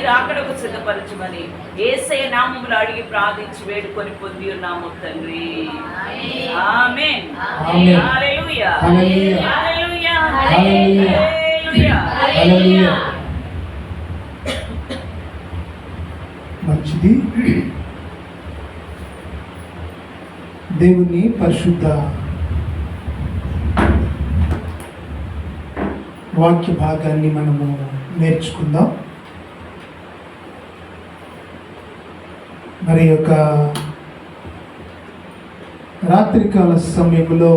రాకడకు సిద్ధపరచమని యేసయ్య నామములో అడిగి ప్రార్థించి వేడుకొని పొంది ఉన్నాము తండ్రి. ఆమేన్. హల్లెలూయా. హల్లెలూయా. హల్లెలూయా. మంచిది. దేవుని పరిశుద్ధ వాక్య భాగాన్ని మనము నేర్చుకుందాం. మరి యొక్క రాత్రికాల సమయంలో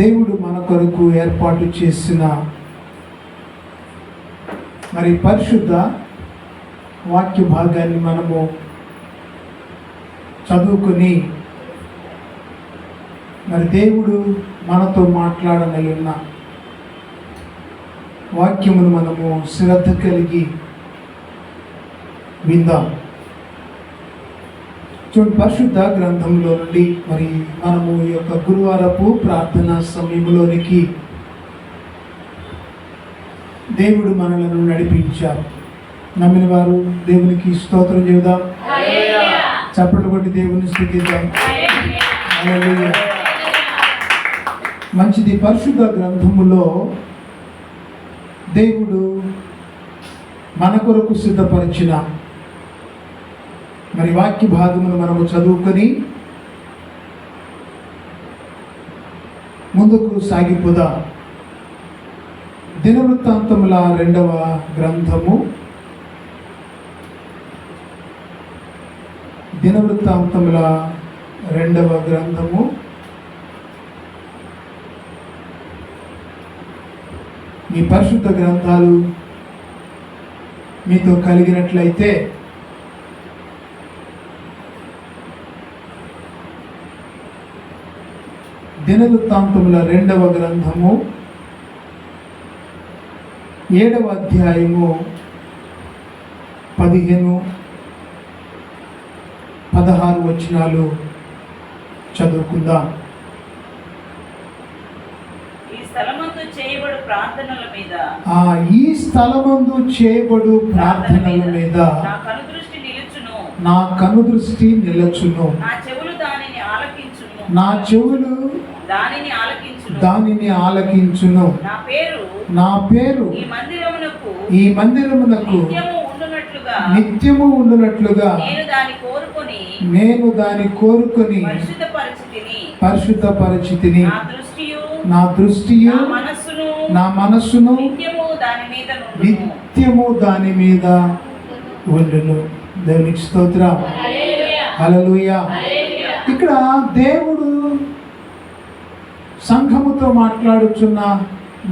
దేవుడు మన కొరకు ఏర్పాటు చేసిన మరి పరిశుద్ధ వాక్య భాగాన్ని మనము చదువుకొని మరి దేవుడు మనతో మాట్లాడనై ఉన్న వాక్యమును మనము శ్రద్ధ కలిగి విందాం. చూడండి, పరిశుద్ధ గ్రంథంలో నుండి మరి మనము ఈ యొక్క గురువారపు ప్రార్థనా సమయంలోనికి దేవుడు మనలను నడిపించారు. నమ్మిన వారు దేవునికి స్తోత్రం చేద్దాం. చప్పట్లు కొట్టి దేవుని స్తుతిద్దాం. హల్లెలూయా. మంచిది. పరిశుద్ధ గ్రంథములో దేవుడు మన కొరకు సిద్ధపరిచిన మరి వాక్య భాగమును మనము చదువుకొని ముందుకు సాగిపోదాం. దినవృత్తాంతముల 2వ గ్రంథము, దినవృత్తాంతముల 2వ గ్రంథము మీ పరిశుద్ధ గ్రంథాలు మీతో కలిగినట్లయితే దినవృత్తాంతముల 2వ గ్రంథము 7వ అధ్యాయము 15, 16 వచనాలు చదువుకుందాం. ఈ స్థలమందు చేయబడు ప్రార్థనల మీద నా కనుదృష్టి నిలుచును. నా చెవులు దానిని ఆలకించును. నా పేరు ఈ మందిరమునకు నిత్యము ఉండునట్లుగా నేను దాని కోరుకొని పరిశుద్ధపరచితిని. నా దృష్టియు నా మనస్సును నిత్యము దాని మీద ఉండును. దేవునికి స్తోత్రం. హల్లెలూయా. ఇక్కడ దేవుడు సంఘముతో మాట్లాడుచున్న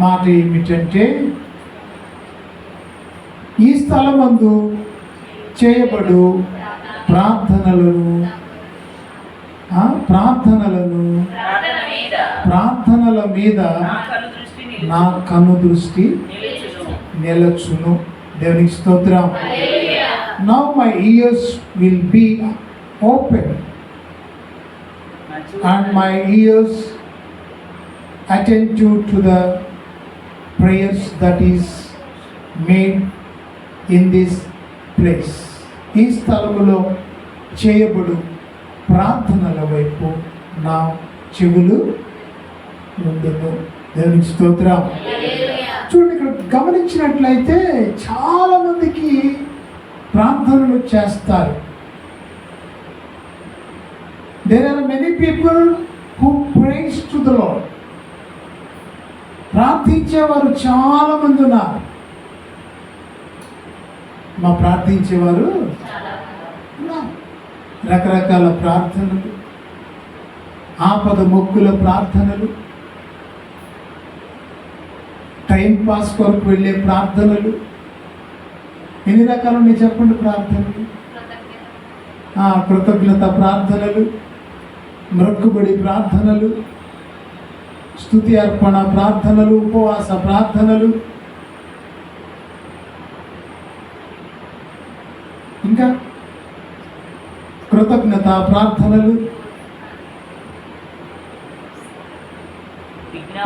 మాట ఏమిటంటే, ఈ స్థలమందు చేయబడు ప్రార్థనల మీద నా కనుదృష్టి నిలచును. దేవునికి స్తోత్రం. Now my ears will be open and my ears attentive to the prayers that is made in this place. ఈ స్థలములో చేయబడు ప్రార్థనల వైపు నా చెవులు ఉండును. దేవునికి స్తోత్రం. చూడండి, ఇక్కడ గమనించినట్లయితే చాలా మందికి ప్రార్థనలు చేస్తారు. There are many people who prays to the Lord. ప్రార్థించేవారు చాలా మంది ఉన్నారు. ప్రార్థించేవారు రకరకాల ప్రార్థనలు, ఆపద మొక్కుల ప్రార్థనలు, టైం పాస్ కొరకు వెళ్ళే ప్రార్థనలు. ఎన్ని రకాలు ఉన్నాయి చెప్పండి ప్రార్థనలు? కృతజ్ఞత ప్రార్థనలు, మ్రొక్కుబడి ప్రార్థనలు, స్తుతి అర్పణ ప్రార్థనలు, ఉపవాస ప్రార్థనలు, ఇంకా కృతజ్ఞత ప్రార్థనలు.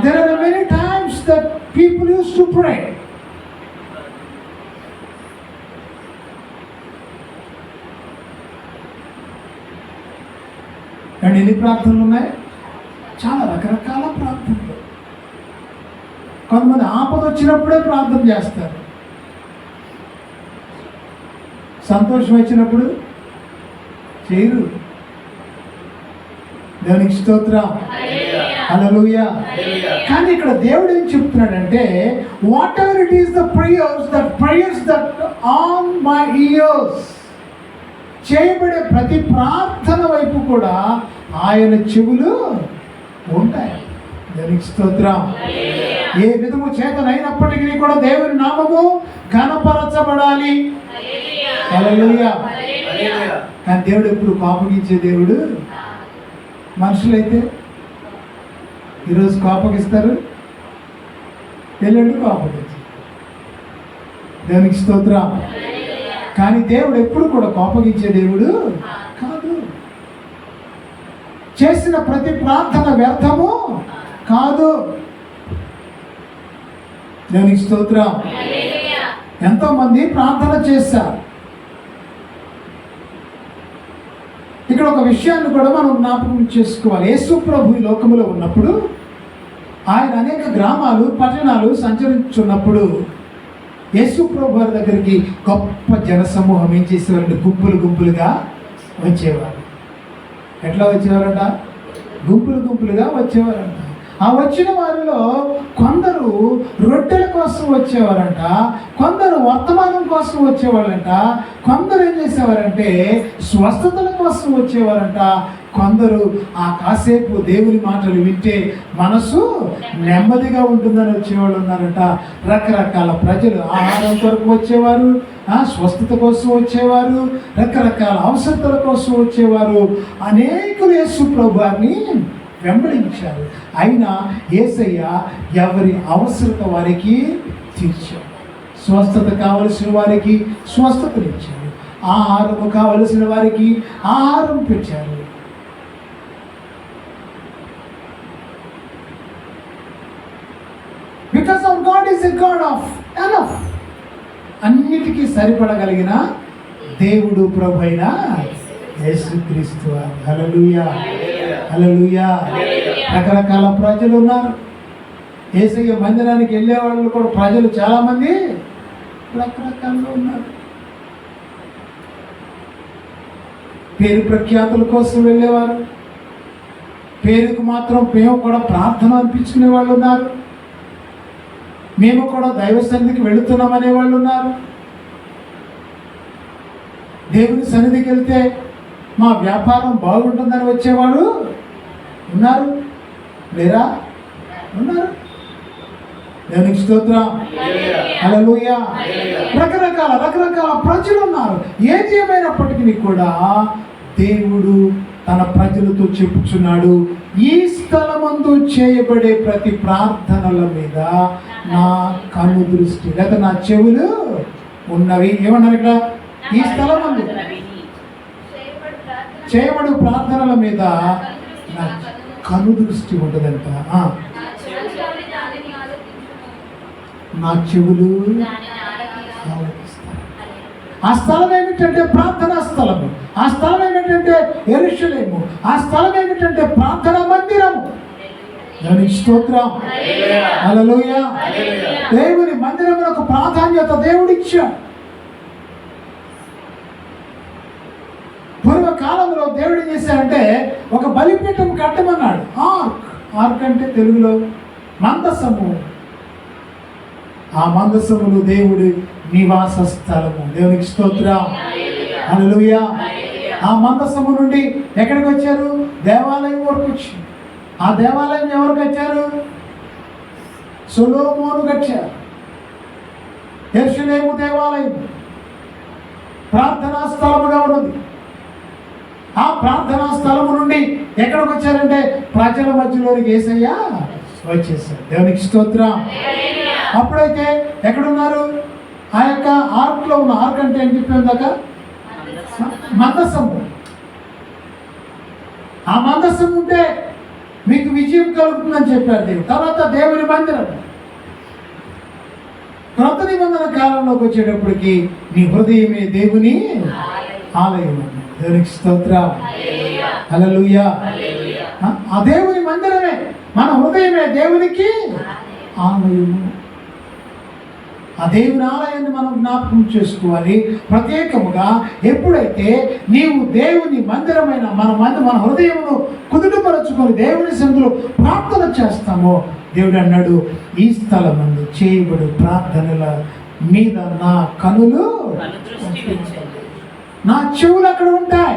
There are many times that people used to pray. And ఎన్ని ప్రార్థనలు ఉన్నాయి? చాలా రకరకాల ప్రార్థనలు. కొంతమంది ఆపద వచ్చినప్పుడే ప్రార్థన చేస్తారు, సంతోషం వచ్చినప్పుడు చేయరు. దేవునికి స్తోత్రం, హల్లెలూయా. కానీ ఇక్కడ దేవుడు ఏం చెప్తున్నాడంటే, what ever it is the prayers that on my years, చేయబడే ప్రతి ప్రార్థన వైపు కూడా ఆయన చెవులు ఉంటాయి. దేవునికి స్తోత్రం. ఏ విధము చేతనైనప్పటికీ కూడా దేవుని నామము ఘనపరచబడాలి. హల్లెలూయా. కానీ దేవుడు ఎప్పుడు కోపగించే దేవుడు. మనుషులైతే ఈరోజు కోపగిస్తారు, ఎల్లుండి కోపగించారు. దేవునికి స్తోత్రం. కానీ దేవుడు ఎప్పుడు కూడా కోపగించే దేవుడు కాదు. చేసిన ప్రతి ప్రార్థన వ్యర్థము కాదు. దేవునికి స్తోత్రం. ఎంతో మంది ప్రార్థన చేశారు. ఇక్కడ ఒక విషయాన్ని కూడా మనం జ్ఞాపకం చేసుకోవాలి. యేసు ప్రభు ఈ లోకములో ఉన్నప్పుడు ఆయన అనేక గ్రామాలు పట్టణాలు సంచరించున్నప్పుడు యేసు ప్రభు వారి దగ్గరికి గొప్ప జనసమూహం ఏం చేసేవారంటే గుంపులు గుంపులుగా వచ్చేవారు. ఎట్లా వచ్చేవారంట? గుంపులు గుంపులుగా వచ్చేవారంట. ఆ వచ్చిన వారిలో కొందరు రొట్టెల కోసం వచ్చేవారంట, కొందరు వర్తమానం కోసం వచ్చేవాళ్ళంట, కొందరు ఏం చేసేవారంటే స్వస్థతల కోసం వచ్చేవారంట, కొందరు ఆ కాసేపు దేవుని మాటలు వింటే మనసు నెమ్మదిగా ఉంటుందని వచ్చేవాళ్ళు ఉన్నారంట. రకరకాల ప్రజలు ఆహారం కొరకు వచ్చేవారు, స్వస్థత కోసం వచ్చేవారు, రకరకాల అవసరతల కోసం వచ్చేవారు. అనేకులు యేసు ప్రభువారిని వెంబడించారు. అయినా యేసయ్య ఎవరి అవసరత వారికి తీర్చాడు. స్వస్థత కావలసిన వారికి స్వస్థతనిచ్చారు, ఆహారము కావలసిన వారికి ఆహారం పెట్టారు. Because of God is a God of enough. అన్నిటికీ సరిపడగలిగిన దేవుడు ప్రభు అయిన యేసుక్రీస్తు. హల్లెలూయా, హల్లెలూయా. రకరకాల ప్రజలు ఉన్నారు. యేసయ్య మందిరానికి వెళ్ళే వాళ్ళు కూడా ప్రజలు చాలామంది రకరకాలుగా ఉన్నారు. పేరు ప్రఖ్యాతుల కోసం వెళ్ళేవారు, పేరుకు మాత్రం మేము కూడా ప్రార్థన అనిపించుకునే వాళ్ళు ఉన్నారు, మేము కూడా దైవ సన్నిధికి వెళుతున్నాం అనే వాళ్ళు ఉన్నారు. దేవుని సన్నిధికి వెళ్తే మా వ్యాపారం బాగుంటుందని వచ్చేవాడు ఉన్నారు, లేరా? ఉన్నారు. దేవునికి స్తోత్రం, హల్లెలూయా. రకరకాల ప్రజలు ఉన్నారు. ఏది ఏమైనప్పటికీ కూడా దేవుడు తన ప్రజలతో చెప్పుచున్నాడు, ఈ స్థలమందు చేయబడే ప్రతి ప్రార్థనల మీద నా కన్ను దృష్టి లేదా నా చెవులు ఉన్నవి. ఏమన్నారు ఇక్కడ? ఈ స్థలమందు చేయబడు ప్రార్థనల మీద నా కన్ను దృష్టి ఉంటుందంట. నా చెవులు ఆలకిస్తాయి. ఆ స్థలం ఏమిటంటే ప్రార్థనా స్థలము. ఆ స్థలం ఏమిటంటే యెరూషలేము. ఆ స్థలం ఏమిటంటే ప్రార్థనా మందిరము. దేవునికి స్తోత్రం, హల్లెలూయా. దేవుని మందిరమునకు ప్రాధాన్యత దేవుడిచ్చాడు. పూర్వకాలంలో దేవుడు ఏం చేశాడంటే ఒక బలిపీఠం కట్టమన్నాడు. ఆర్క్ అంటే తెలుగులో మందసము. ఆ మందసములు దేవుడి నివాస స్థలము. దేవునికి స్తోత్రం, హల్లెలూయా. ఆ మందసము నుండి ఎక్కడికి వచ్చారు? దేవాలయం వరకు వచ్చారు. ఆ దేవాలయం ఎవరు కట్టారు? సొలొమోను కట్టారు. యెరూషలేము దేవాలయం ప్రార్థనా స్థలముగా ఉన్నది. ఆ ప్రార్థనా స్థలము నుండి ఎక్కడికి వచ్చారంటే ప్రజల మధ్యలోనికి యేసయ్య వచ్చేసారు. దేవునికి స్తోత్రం. అప్పుడైతే ఎక్కడున్నారు? ఆ యొక్క ఆర్క్లో ఉన్న ఆర్క్ అంటే ఏం చెప్పాను దాకా? మందసము. ఆ మందసం ఉంటే మీకు విజయం కలుగుతుందని చెప్పారు దేవుడు. తర్వాత దేవుని మందిరం. క్రొత్త నిబంధన కాలంలోకి వచ్చేటప్పటికి నీ హృదయమే దేవుని ఆలయం. దేవునికి స్తోత్రం, హల్లెలూయా. ఆ దేవుని మందిరమే, మన హృదయమే దేవునికి ఆలయము. ఆ దేవుని ఆలయాన్ని మనం జ్ఞాపకం చేసుకోవాలి ప్రత్యేకముగా. ఎప్పుడైతే నీవు దేవుని మందిరమైన మన హృదయమును కుదుటపరచుకొని దేవుని సన్నిధిలో ప్రార్థన చేస్తామో, దేవుడు అన్నాడు, ఈ స్థలమందు చేయబడు ప్రార్థనల మీద నా కనులు, నా చెవులు అక్కడ వింటాయి.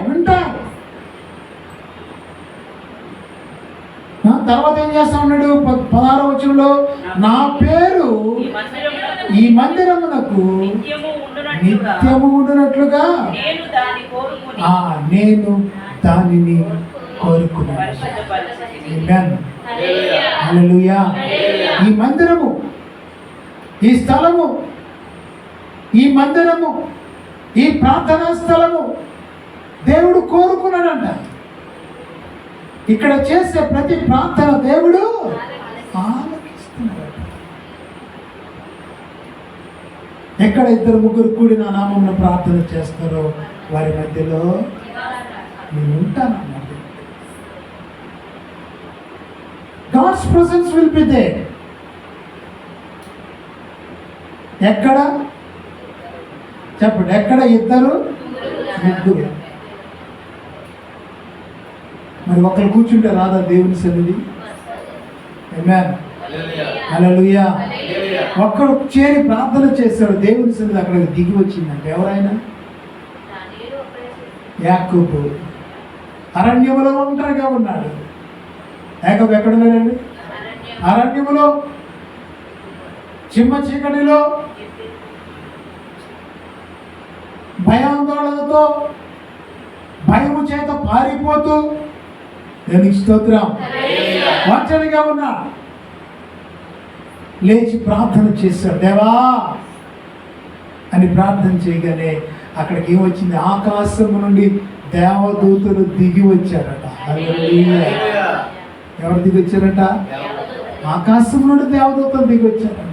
తర్వాత ఏం చేస్తా ఉన్నాడు? 16వ వచనంలో, నా పేరు ఈ మందిరమునకు నిత్యము ఉండునట్లుగా నేను దానిని కోరుకున్నాను. హల్లెలూయా. ఈ మందిరము, ఈ స్థలము, ఈ మందిరము, ఈ ప్రార్థనా స్థలము దేవుడు కోరుకున్నాడంట. ఇక్కడ చేసే ప్రతి ప్రార్థన దేవుడు ఆలకిస్తున్నాడు. ఎక్కడ 2-3 కూడి నా నామమున ప్రార్థన చేస్తారో వారి మధ్యలో నేను ఉంటానన్నాడు. God's presence will be there. ఎక్కడ చెప్పండి, ఎక్కడ 2-3. మరి ఒకరు కూర్చుంటే రాదా దేవుని సన్నిధి? ఆమేన్. హల్లెలూయా. ఒక్కడు చేరి ప్రార్థన చేశాడు, దేవుని సన్నిధి అక్కడికి దిగి వచ్చిందంటే ఎవరైనా? యాకోబు అరణ్యములో ఒంటరిగా ఉన్నాడు. యాకోబు ఎక్కడ ఉన్నాడండి? అరణ్యములో, చిమ్మ చీకటిలో, భయాందోళనతో, భయము చేత పారిపోతూ, దేవునికి స్తోత్రం, ఒంటరిగా ఉన్నాడు. లేచి ప్రార్థన చేశాడు, దేవా అని ప్రార్థన చేయగానే అక్కడికి ఏమొచ్చింది? ఆకాశము నుండి దేవదూతలు దిగి వచ్చారట. ఎవరు దిగి వచ్చారట? ఆకాశం నుండి దేవదూతలు దిగి వచ్చారట.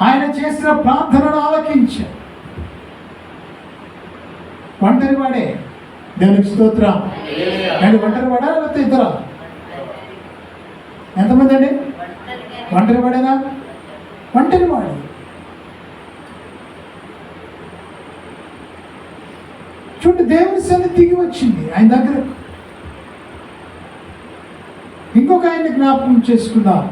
ఆయన చేసిన ప్రార్థనను ఆలకించారు. ఒంటరి వాడే, దేవునికి స్తోత్రం. అండ్ ఒంటరి వాడా లేకపోతే ఇద్దరా? ఎంతమంది అండి? ఒంటరి వాడేనా? ఒంటరి వాడు. చూడండి, దేవుని సన్నిధి దిగి వచ్చింది ఆయన దగ్గర. ఇంకొక ఆయన్ని జ్ఞాపకం చేసుకుందాం.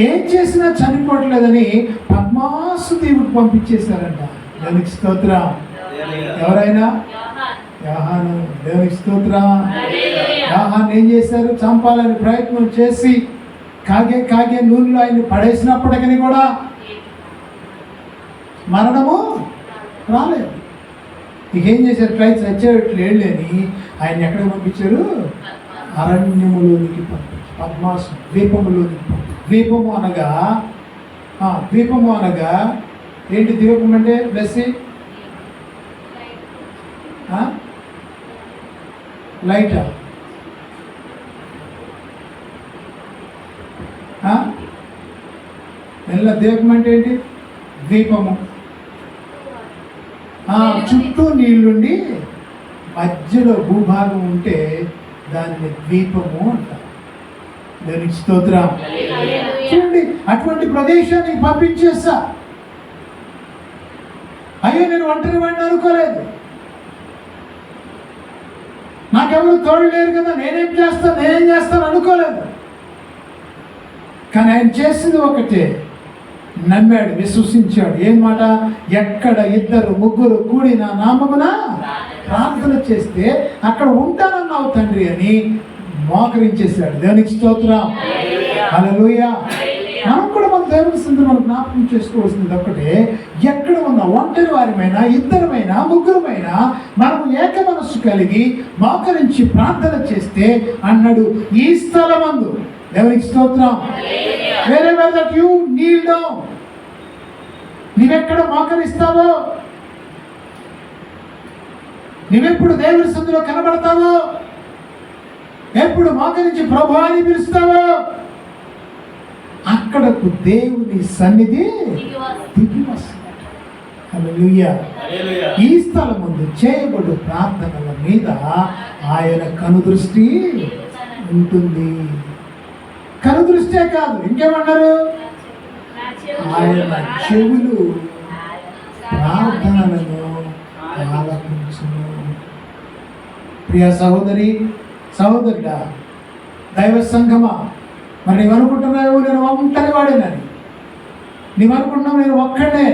ఏం చేసినా చనిపోవట్లేదని పద్మాసు దేవుడికి పంపించేశారంట. దేవునికి స్తోత్రం. ఎవరైనా? యోహాను. దేవునికి స్తోత్రం. యోహాను ఏం చేశారు? చంపాలని ప్రయత్నం చేసి కాగే నూనెలో ఆయన్ని పడేసినప్పటికీ కూడా మరణము రాలేదు. ఇక ఏం చేశారు? ట్రై చచ్చేట్లు లేని ఆయన ఎక్కడికి పంపించారు? అరణ్యములోనికి పంపించారు. పద్మాసు ద్వీపములోనికి పంపించారు. ద్వీపము అనగా ఏంటి? ద్వీపం అంటే ప్లస్ లైటా? ద్వీపం అంటే ఏంటి? ద్వీపము. చుట్టూ నీళ్ళుండి మధ్యలో భూభాగం ఉంటే దాన్ని ద్వీపము అంటారు. దానికి స్తోత్రం. చూడండి, అటువంటి ప్రదేశానికి పంపించేస్తా. అయ్యో నేను ఒంటరి వాడిని అనుకోలేదు, నాకెవరు తోడు లేరు కదా, నేనేం చేస్తాను అనుకోలేదు. కానీ ఆయన చేసింది ఒకటే, నమ్మాడు, విశ్వసించాడు. ఏం మాట? ఎక్కడ 2-3 కూడి నా నామమున ప్రార్థన చేస్తే అక్కడ ఉంటానన్నావు తండ్రి అని మోకరించేశాడు. దేవునికి స్తోత్రం. హల్లెలూయా. మనం కూడా మన దేవుని సన్నిధిలో మనం జ్ఞాపకం చేసుకోవాల్సింది ఒకటే, ఎక్కడ ఉన్న ఒంటరి వారిమైనా, 2మైనా, 3మైనా మనము ఏక మనస్సు కలిగి మోకరించి ప్రార్థన చేస్తే అన్నాడు, ఈ స్థలమందు. దేవునికి స్తోత్రం. wherever that you kneel down, నీవెక్కడ మోకరిస్తావో, నువ్వెప్పుడు దేవుని సన్నిధిలో కనబడతావో, ఎప్పుడు మోకరించి ప్రభువా అని పిలుస్తావో, అక్కడకు దేవుని సన్నిధి దిగి వస్తుంది. హల్లెలూయా. ఈ స్థలమందు చేయబడు ప్రార్థనల మీద ఆయన కనుదృష్టి ఉంటుంది. కనుదృష్టే కాదు, ఇంకేమన్నారు? ఆయన చెవులు ప్రార్థనలను ఆలకించును. ప్రియ సహోదరి సహోదరుడా, దైవ సంఘమా, మరి నీవు అనుకుంటున్నావు నేను ఒంటరి వాడేనని, నీవు అనుకుంటున్నావు నేను ఒక్కడే.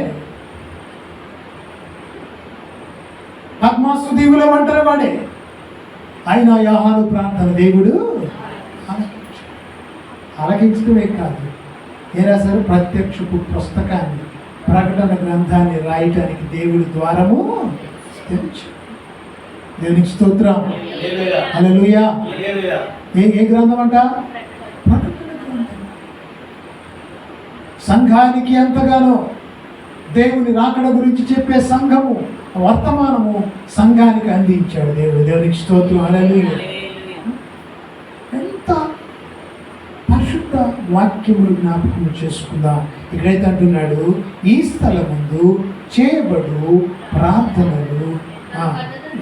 పద్మాసు దీవులో ఒంటరి వాడే, అయినా యోహాను ప్రార్థన దేవుడు ఆలకించడమే కాదు, ఏ రాశారు? ప్రత్యక్షపు పుస్తకాన్ని, ప్రకటన గ్రంథాన్ని రాయటానికి దేవుడి ద్వారము తెరిచాడు. దేవునికి స్తోత్రం. హల్లెలూయా. ఏ గ్రంథం అంట? ప్రకటన గ్రంథం. సంఘానికి ఎంతగానో దేవుని రాకడ గురించి చెప్పే సంఘము వర్తమానము సంఘానికి అందించాడు దేవుడు. దేవునికి స్తోత్రం. హల్లెలూయా. ఎంత పరిశుద్ధ వాక్యములు జ్ఞాపకం చేసుకుందాం. ఇక్కడైతే అంటున్నాడు, ఈ స్థలమందు చేయబడు ప్రార్థనలు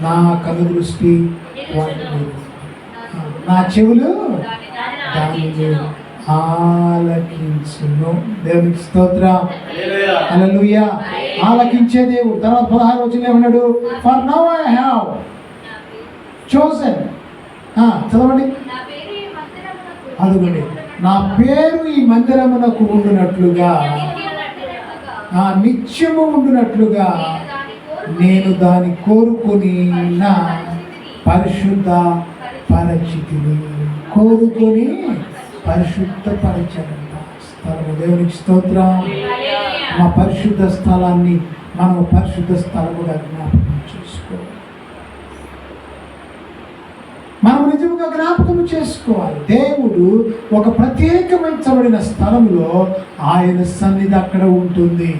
నా కనుదృష్టి నా చెవులు దానిని ఆలకించును. దేవునికి స్తోత్రం. హల్లెలూయా. ఆలకించే దేవుడు. తర్వాత 16 వచనంలో ఏమన్నాడు? For now I have chosen. చదవండి. అదుగోండి, నా పేరు ఈ మందిరమునకు ఉండునట్లుగా, నిత్యము ఉండునట్లుగా నేను దాన్ని కోరుకొని నా పరిశుద్ధ పరిచితిని. కోరుకొని పరిశుద్ధపరచడంట స్థలము. దేవునికి స్తోత్రం. మా పరిశుద్ధ స్థలాన్ని మనం పరిశుద్ధ స్థలముగా జ్ఞాపకం చేసుకోవాలి. మనం నిజంగా జ్ఞాపకం చేసుకోవాలి. దేవుడు ఒక ప్రత్యేకమైన స్థలంలో ఆయన సన్నిధి అక్కడ ఉంటుంది.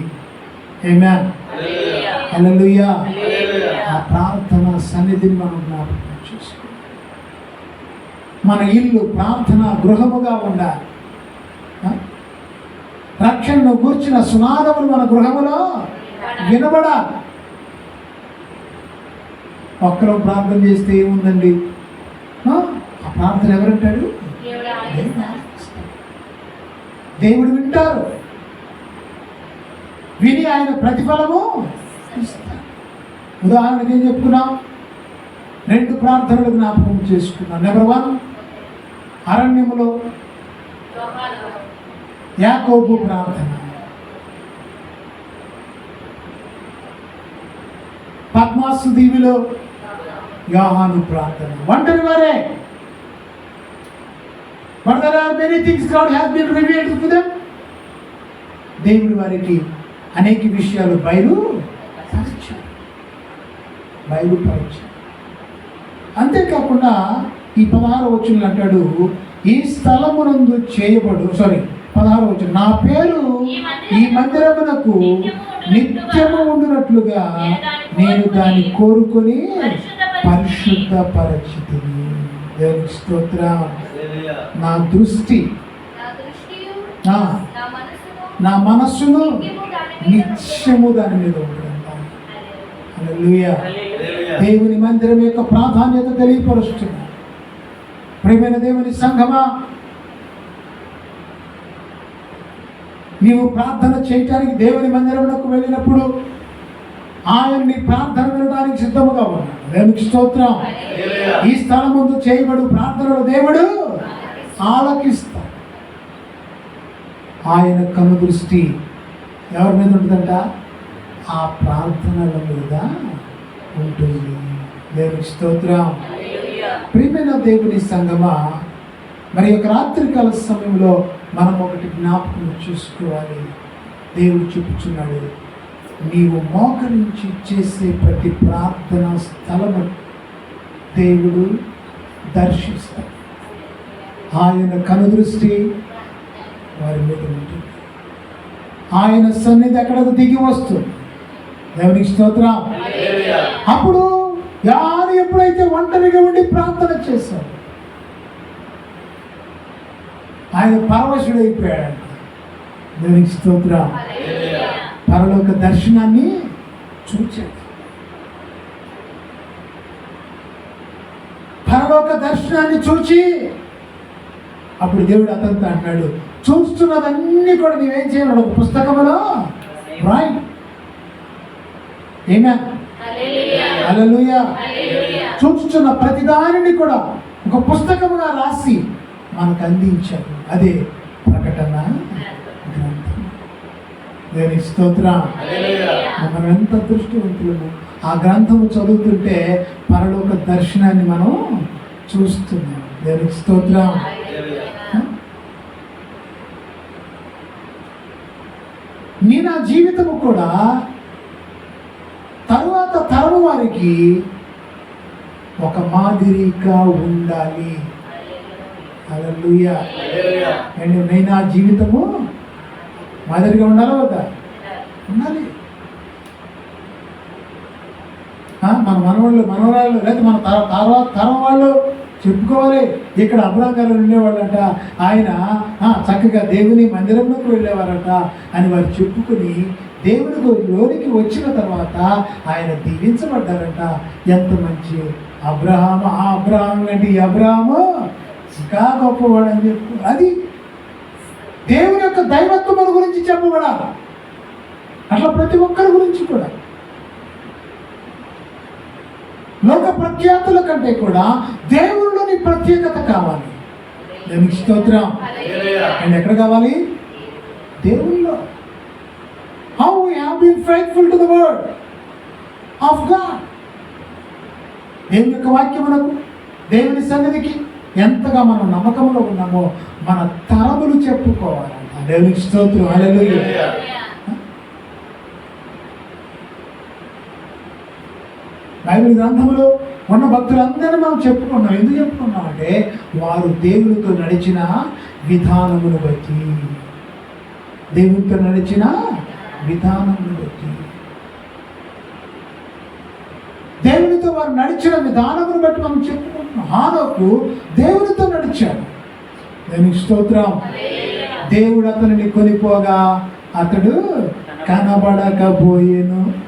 ఆమేన్. హల్లెలూయా. ఆ ప్రార్థన సన్నిధిని మనం జ్ఞాపకం చేసుకోవాలి. మన ఇల్లు ప్రార్థన గృహముగా ఉండాలి. రక్షణను గూర్చిన సునాదములు మన గృహములో వినబడాలి. ఒక్కరో ప్రార్థన చేస్తే ఏముందండి? ఆ ప్రార్థన ఎవరంటాడు? దేవుడు వింటారు. విని ఆయన ప్రతిఫలము ఇస్తారు. ఉదాహరణకి ఏం చెప్పుకున్నాం? 2 ప్రార్థనలు జ్ఞాపకం చేసుకున్నాం. నెంబర్ 1, అరణ్యములో యాకోబు ప్రార్థన, పద్మాసు దీవిలో యోహాను ప్రార్థన. ఒంటరి వారే. But there are many things God has been revealed to them. దేవుడి వారికి అనేక విషయాలు బయలుపరిచారు. అంతేకాకుండా ఈ 16వ వచనంలో అంటాడు, ఈ స్థలమునందు చేయబడు 16వ వచనం, నా పేరు ఈ మందిరమునకు నిత్యము ఉండునట్లుగా నేను దాన్ని కోరుకొని పరిశుద్ధపరచితిని. దేవునికి స్తోత్రం. నా దృష్టి నా మనస్సును నిత్యము దాని మీద ఉంటుందంట. హల్లెలూయా. దేవుని మందిరం యొక్క ప్రాధాన్యత తెలియపరుస్తుంది. ప్రియమైన దేవుని సంఘమా, నీవు ప్రార్థన చేయటానికి దేవుని మందిరంలోకి వెళ్ళినప్పుడు ఆయన నీ ప్రార్థన వినడానికి సిద్ధముగా ఉన్నాడు. దేవునికి స్తోత్రం. ఈ స్థలం ముందు చేయబడు ప్రార్థనలు దేవుడు ఆలకిస్తాడు. ఆయన కనుదృష్టి ఎవరి మీద ఉంటుందంట? ఆ ప్రార్థనల మీద ఉంటుంది. దేవునికి స్తోత్రం. ప్రియమైన దేవుని సంగమా, మరి యొక్క రాత్రికాల సమయంలో మనం ఒకటి జ్ఞాపకం చూసుకోవాలి. దేవుడు చెప్పుచున్నాడు, నీవు మోకరించి చేసే ప్రతి ప్రార్థనా స్థలము దేవుడు దర్శిస్తాడు. ఆయన కనుదృష్టి వారి మీద ఉంటుంది. ఆయన సన్నిధి అక్కడకు దిగి వస్తుంది. దేవునికి స్తోత్రం. అప్పుడు యారు ఎప్పుడైతే ఒంటరిగా ఉండి ప్రార్థన చేశాడు, ఆయన పరవశుడైపోయాడు. దేవునికి స్తోత్రం. పరలోక దర్శనాన్ని చూచాడు. పరలోక దర్శనాన్ని చూచి అప్పుడు దేవుడు అతనితో అంటాడు, చూస్తున్నదన్నీ కూడా నీవేం చేయాలి, ఒక పుస్తకంలో రాయి. ఏమే హల్లెలూయా. చూస్తున్న ప్రతిదానిని కూడా ఒక పుస్తకముగా రాసి మనకు అందించాడు. అదే ప్రకటన గ్రంథం. దేవుని స్తోత్రం. మనం ఎంత దృష్టివంతులము. ఆ గ్రంథము చదువుతుంటే పరలోక దర్శనాన్ని మనం చూస్తున్నాం. దేవుని స్తోత్రం. నీ నా జీవితము కూడా తరువాత తరము వారికి ఒక మాదిరిగా ఉండాలి. హల్లెలూయా. అండ్ నీ నా జీవితము మాదిరిగా ఉండాలా వద్దా? ఉండాలి. మన మనవాళ్ళు మనవరాళ్ళు లేదా మన తర్వాత తరం వాళ్ళు చెప్పుకోవాలి. ఇక్కడ అబ్రహాం గారు ఉండేవాళ్ళంట, ఆయన చక్కగా దేవుని మందిరంలోకి వెళ్ళేవారట అని వారు చెప్పుకుని దేవుని లోనికి వచ్చిన తర్వాత ఆయన దీవించబడ్డారట. ఎంత మంచి అబ్రహాము. ఆ అబ్రహాం అంటే ఈ అబ్రహాము ఇంకా గొప్పవాడు అని చెప్పు. అది దేవుని యొక్క దైవత్వం గురించి చెప్పబడాలి. అట్లా ప్రతి ఒక్కరి గురించి కూడా లోక ప్రఖ్యాతుల కంటే కూడా దేవునిలోని ప్రత్యేకత కావాలి. దేవునికి స్తోత్రం. అండ్ ఎక్కడ కావాలి? దేవునిలో. How we have been faithful to the word of God. దేవుని యొక్క వాక్యమునకు, దేవుని సన్నిధికి ఎంతగా మనం నమ్మకంలో ఉన్నామో మన తరములు చెప్పుకోవాలంట. దేవునికి స్తోత్రం. హల్లెలూయా. బైబిల్ గ్రంథంలో ఉన్న భక్తులందరినీ మనం చెప్పుకున్నాం. ఎందుకు చెప్పుకున్నాం అంటే వారు దేవునితో నడిచిన విధానమును బట్టి, దేవునితో నడిచిన విధానమును బట్టి, దేవునితో వారు నడిచిన విధానమును బట్టి మనం చెప్పుకుంటున్నాం. హానోకు దేవునితో నడిచాడు. దేవునికి స్తోత్రం. దేవుడు అతనిని కొనిపోగా అతడు కనబడకపోయేను.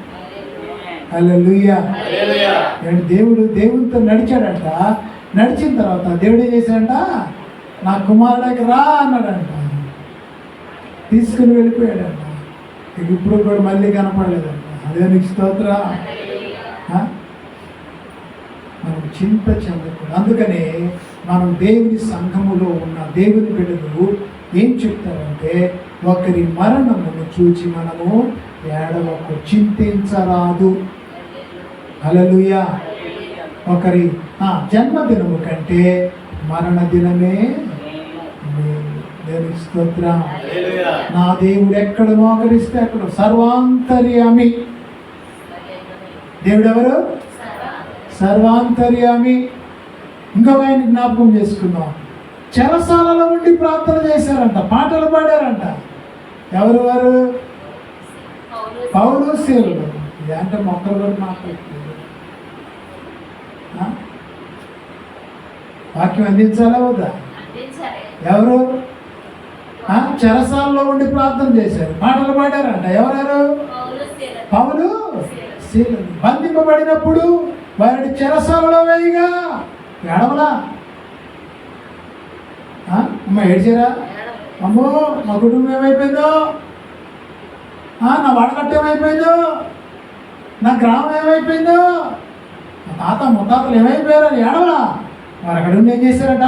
హల్లెలూయా. దేవునితో నడిచాడంట. నడిచిన తర్వాత దేవుడు ఏం చేశాడంట, నా కుమారుడికి రా అన్నాడంట. తీసుకుని వెళ్ళిపోయాడంట. ఇప్పుడు కూడా మళ్ళీ కనపడలేదంట. అదే నీకు స్తోత్రం. మనం చింత చెందకూడదు. అందుకనే మనం దేవుని సంఘములో ఉన్న దేవుని బిడ్డలు ఏం చెప్తారంటే, ఒకరి మరణమును చూచి మనము ఏడవకు, చింతించరాదు. హల్లెలూయా. ఒకరి జన్మదినము కంటే మరణ దినమే దేవుని స్తోత్రం. నా దేవుడు ఎక్కడ మోకరిస్తే అక్కడ సర్వాంతర్యామి. దేవుడు ఎవరు? సర్వాంతర్యామి. ఇంకొక ఆయన జ్ఞాపకం చేసుకున్నాం. చెరసాలలో ఉండి ప్రార్థన చేశారంట, పాటలు పాడారంట. ఎవరు వారు? పౌలు శీలుడు. అంటే మొక్కలు కూడా మాట్లాడుతుంది. వాక్యం అందించాలా వద్దా? ఎవరు? చెరసాలలో ఉండి ప్రార్థన చేశారు, పాటలు పాడారంట. ఎవరెవరు? పౌలు శీలుడు. బంధింపబడినప్పుడు వారి చెరసాలలో వేయగా ఏడవలా. అమ్మ ఏడ్చారా? అమ్మో మా కుటుంబం ఏమైపోయిందో, నా వాడకట్టు ఏమైపోయిందో, నా గ్రామం ఏమైపోయిందో, నా తాత ముత్తాతలు ఏమైపోయారని ఏడవలా. వారు అక్కడ ఉండి ఏం చేశారట?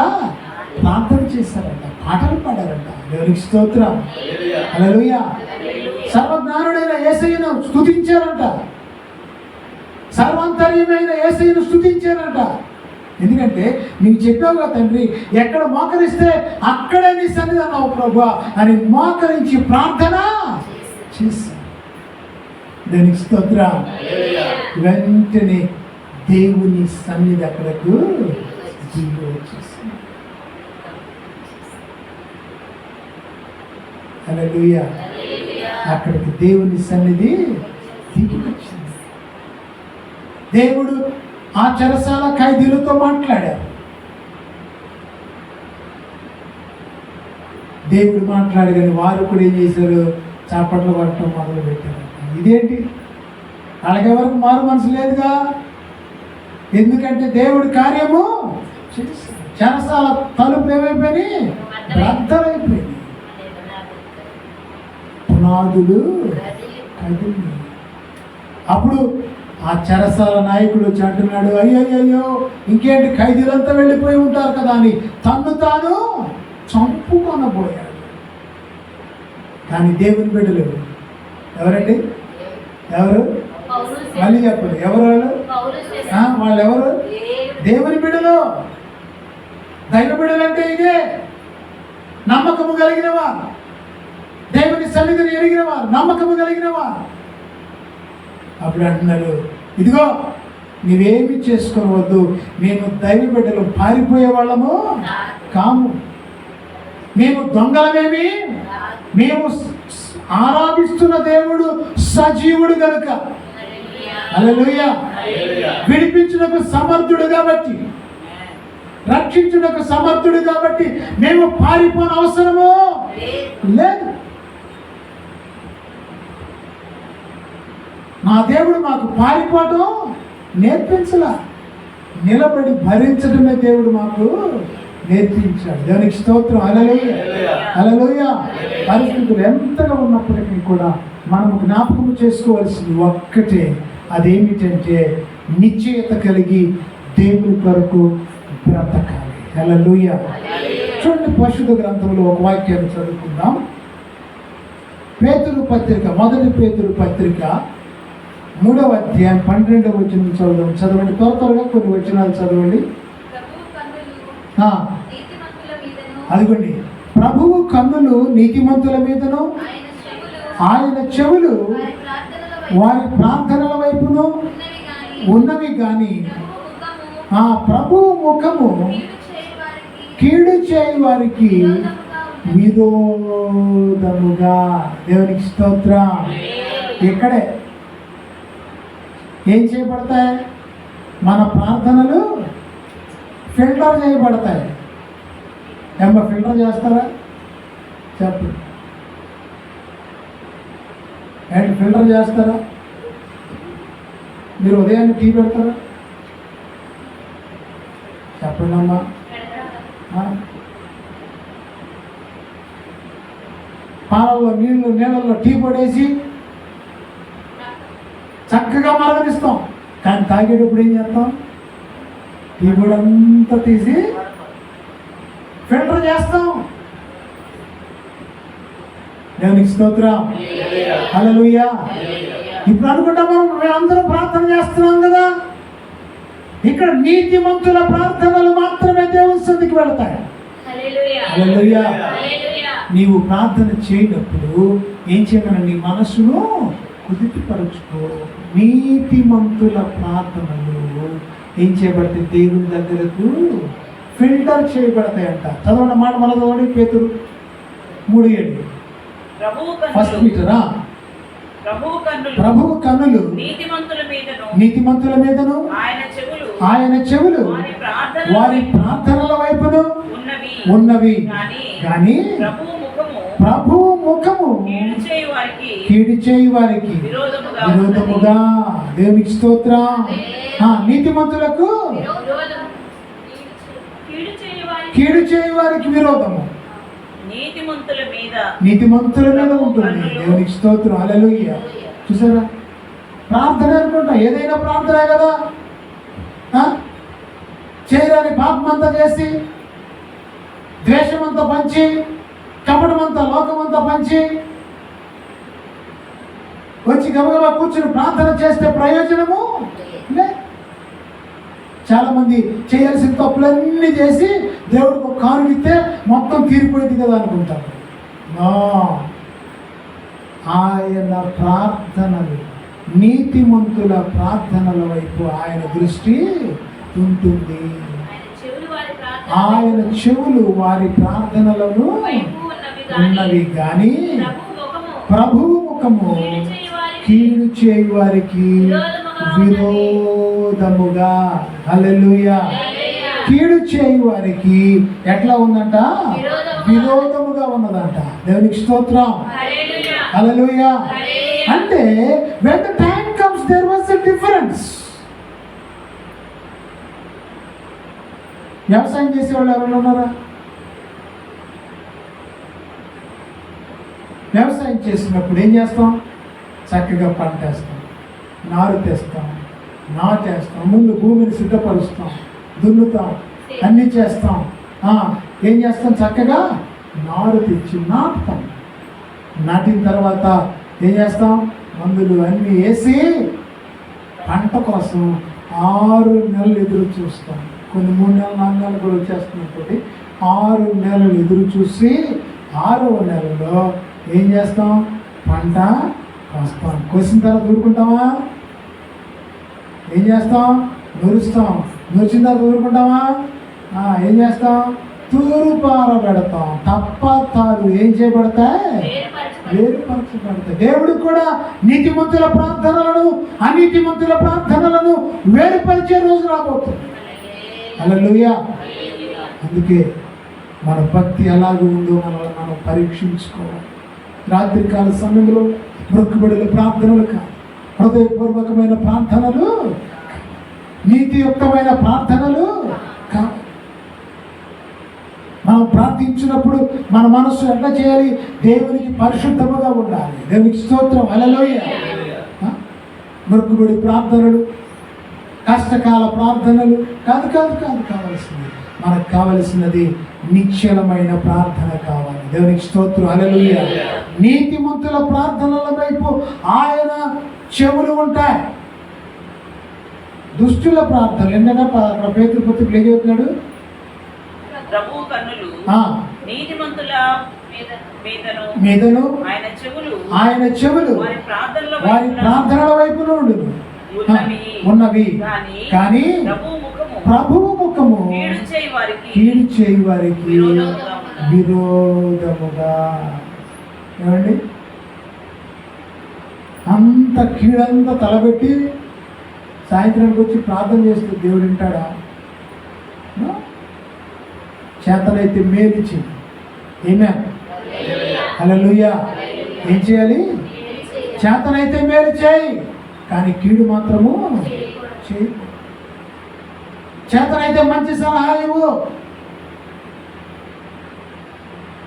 ప్రార్థన చేశారంట, పాటలు పాడారంట. దేవునికి స్తోత్రం. హల్లెలూయా. సర్వజ్ఞానుడైన యేసయ్యను స్తుతించారంట, సర్వాంతర్యమైన యేసయ్యను స్తుతించారంట. ఎందుకంటే నీకు చెప్పావు కదా తండ్రి, ఎక్కడ మోకరిస్తే అక్కడే నీ సన్నిధి అన్నావు ప్రభువా అని మోకరించి ప్రార్థన చేశాను. దానికి స్తోత్రం. వెంటనే దేవుని సన్నిధి అక్కడకు దిగి వచ్చేసింది. హల్లెలూయా. అక్కడికి దేవుని సన్నిధి దిగి వచ్చింది. దేవుడు ఆ చెరసాల ఖైదీలతో మాట్లాడారు. దేవుడు మాట్లాడి కానీ వారు కూడా ఏం చేశారు? చాపట్లు కొట్టడం మొదలు పెట్టారు. ఇదేంటి? వాళ్ళకెవరికి మారు మనసు లేదుగా. ఎందుకంటే దేవుడి కార్యము చెరసాల తలుపులు ఏమైపోయినాయి, రద్దలైపోయినాయి, పునాదులు కదిలి. అప్పుడు ఆ చెరసాల నాయకుడు వచ్చి అంటున్నాడు, అయ్యో ఇంకేంటి ఖైదీలంతా వెళ్ళిపోయి ఉంటారు కదా అని తన్ను తాను చంపుకొనబోయాడు. కానీ దేవుని బిడ్డలు ఎవరండి? ఎవరు? మళ్ళీ చెప్పండి, ఎవరు వాళ్ళు? వాళ్ళు ఎవరు? దేవుని బిడ్డలు. దైవ బిడ్డలు అంటే ఇదే, నమ్మకము కలిగిన వారు, దేవుని సన్నిధిని ఎరిగిన వారు, నమ్మకము కలిగిన వారు. అప్పుడు అంటున్నారు, ఇదిగో నీవేమి చేసుకోవద్దు, మేము దైవ బిడ్డలు పారిపోయే వాళ్ళము కాము, మేము దొంగలమేమి, మేము ఆరాధిస్తున్న దేవుడు సజీవుడు కనుక, హల్లెలూయా, విడిపించుటకు సమర్థుడు కాబట్టి, రక్షించుటకు సమర్థుడు కాబట్టి మేము పారిపోని అవసరము లేదు. నా దేవుడు మాకు పారిపోవటం నేర్పించలా, నిలబడి భరించడమే దేవుడు మాకు నేర్పించాడు. దేవునికి స్తోత్రం. హల్లెలూయా, హల్లెలూయా. పరిస్థితులు ఎంతగా ఉన్నప్పటికీ కూడా మనము జ్ఞాపకం చేసుకోవాల్సింది ఒక్కటే, అదేమిటంటే నిశ్చయత కలిగి దేవుని కొరకు బ్రతకాలి. హల్లెలూయా. చూడండి, పరిశుద్ధ గ్రంథంలో ఒక వాక్యాన్ని చదువుకుందాం. పేతురు పత్రిక, మొదటి పేతురు పత్రిక 3వ అధ్యాయం 12వ వచనం చదవండి. త్వరగా కొన్ని వచనాలు చదవండి. అదిగోండి, ప్రభువు కన్నులు నీతిమంతుల మీదను, ఆయన చెవులు వారి ప్రార్థనల వైపును ఉన్నవి గాని ఆ ప్రభువు ముఖము కీడు చేయి వారికి విరోధముగా. దేవునికి స్తోత్రం. ఇక్కడే ఏం చేయబడతాయి? మన ప్రార్థనలు ఫిల్టర్ చేయబడతాయి. ఏమన్నా ఫిల్టర్ చేస్తారా? చెప్పు, ఏంటి ఫిల్టర్ చేస్తారా? మీరు ఉదయాన్నే టీ పెడతారా? చెప్పండి అమ్మా. పాలల్లో నీళ్ళల్లో టీ పొడేసి చక్కగా మరగనిస్తాం, కానీ తాగేటప్పుడు ఏం చేస్తాం? టీ పొడి అంతా తీసి ఫిల్టర్ చేస్తాం. దేవునికి స్తోత్రం. హల్లెలూయా. ఇప్పుడు అనుకుంటా మేము అందరం ప్రార్థన చేస్తున్నాం కదా, ఇక్కడ నీతిమంతుల ప్రార్థనలు మాత్రమే దేవుని సన్నిధికి వెళతాయి. హల్లెలూయా. నీవు ప్రార్థన చేయనప్పుడు ఏం చేయమని నీ మనసును కుదిపరచుకో. నీతిమంతుల ప్రార్థనలు ఏం చేయబడతాయి? దేవుని దగ్గరకు ఫిల్టర్ చేయబడతాయంట. చదవండి మాట, మన చదవండి. పేతురు 3:7. ఫస్ట్ పీటరా. ప్రభువు కన్నులు నీతిమంతుల మీదను, ఆయన చెవులు వారి ప్రార్థనల వైపును ఉన్నవి కానీ ప్రభువు ముఖము కీడు చేయి వారికి విరోధముగా. దేవునికి స్తోత్రం. నీతిమంతులకు కీడు చేయి వారికి విరోధము నీతిమంతుల మీద ఉంటుంది. దేవునికి స్తోత్రం. హల్లెలూయా. చూసారా, ప్రార్థన అనుకుంటా, ఏదైనా ప్రార్థనే కదా. చేయరాని పాపమంతా చేసి, ద్వేషమంతా పంచి, కపటమంతా లోకమంతా పంచి వచ్చి గబగబా కూర్చుని ప్రార్థన చేస్తే ప్రయోజనము లే. చాలా మంది చేయాల్సిన తప్పులన్నీ చేసి దేవుడికి ఒక కానుగిస్తే మొత్తం తీరిపోయింది కదా అనుకుంటారు. ఆయన ప్రార్థనలు, నీతిమంతుల ప్రార్థనల వైపు ఆయన దృష్టి ఉంటుంది. ఆయన చెవులు వారి ప్రార్థనలను ఉన్నవి కానీ ప్రభువు ముఖము కీడు చేయి వారికి విరోధముగా. హల్లెలూయా. కీడు చేయి వారికి ఎట్లా ఉందంట? విరోధముగా ఉన్నదంట. దేవునికి స్తోత్రం. హల్లెలూయా. అంటే when the time comes there was a difference. వ్యవసాయం చేసేవాళ్ళు ఎవరైనా ఉన్నారా? వ్యవసాయం చేసినప్పుడు ఏం చేస్తాం? చక్కగా పంట వేస్తాం, నారు తెస్తాం, నాటేస్తాం, ముందు భూమిని సిద్ధపరుస్తాం, దున్నుతాం, అన్నీ చేస్తాం. ఏం చేస్తాం? చక్కగా నారు తెచ్చి నాటుతాం. నాటిన తర్వాత ఏం చేస్తాం? మందులు అన్నీ వేసి పంట కోసం 6 నెలలు ఎదురు చూస్తాం. కొన్ని 3 నెలలు 4 నెలలు కూడా వచ్చేస్తున్నప్పుడు 6 నెలలు ఎదురు చూసి 6వ నెలలో ఏం చేస్తాం? పంట కోస్తాం. కోసిన తర్వాత ఊరుకుంటామా? ఏం చేస్తాం? నూరుస్తాం. నూర్చిన తర్వాత ఊరుకుంటామా? ఏం చేస్తాం? తూరుపార పెడతాం. తప్పతాలు ఏం చేయబడతాయి? వేరుపరచబడతాయి. దేవుడు కూడా నీతిమంతుల ప్రార్థనలను అనీతిమంతుల ప్రార్థనలను వేరుపరిచే రోజు రాబోతుంది. హల్లెలూయా. అందుకే మన భక్తి ఎలాగో ఉందో మనం పరీక్షించుకోవాలి. రాత్రికాల సమయంలో మొక్కుబడుల ప్రార్థనలు కాదు, హృదయపూర్వకమైన ప్రార్థనలు, నీతియుక్తమైన ప్రార్థనలు కాదు. మనం ప్రార్థించినప్పుడు మన మనస్సు ఎట్లా చేయాలి? దేవునికి పరిశుద్ధముగా ఉండాలి. దేవునికి స్తోత్రం. హల్లెలూయా. మొక్కుబడి ప్రార్థనలు, కష్టకాల ప్రార్థనలు కాదు కాదు కాదు కావాల్సింది. మనకు కావలసినది నిశ్చలమైన ప్రార్థన కావాలి. దేవునికి స్తోత్రం. హల్లెలూయా. నీతిమంతుల ప్రార్థనల వైపు ఆయన చెవులు ఉంటాయి. దుష్టుల ప్రార్థన ఏంటంటే పేతురు పత్రికలో ఏం చెబుతున్నాడు? ప్రభువు కన్నులు నీతిమంతుల మీదను ఆయన చెవులు వారి ప్రార్థనల వైపు ఉన్నవి, కానీ ప్రభువు ముఖము కీడు చేయి వారికి విరోధముగా. ఏమండి? అంత కీడంతా తలబెట్టి సాయంత్రానికి వచ్చి ప్రార్థన చేస్తే దేవుడు వింటాడా? చేతనైతే మేలు చేయి. ఆమేన్. హల్లెలూయా. ఏం చేయాలి? చేతనైతే మేలు చేయి, కానీ కీడు మాత్రము చేయి. చేతనైతే మంచి సలహా ఇవ్వు.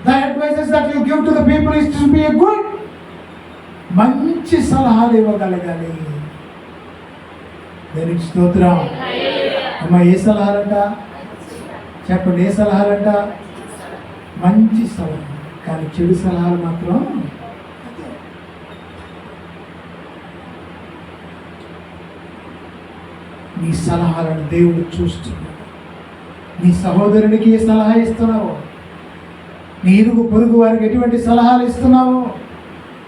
The advices that you give to the people is to be a good. మంచి సలహాలు ఇవ్వగలగాలి. దేవునికి స్తోత్రం. అమ్మా, ఏ సలహాలంట? చెప్పండి, ఏ సలహాలంట? మంచి సలహా, కానీ చెడు సలహాలు మాత్రం నీ సలహాలను దేవుడు చూస్తున్నాడు. నీ సహోదరునికి ఏ సలహా ఇస్తున్నావు? నీ ఇరుగు పొరుగు వారికి ఎటువంటి సలహాలు ఇస్తున్నావు?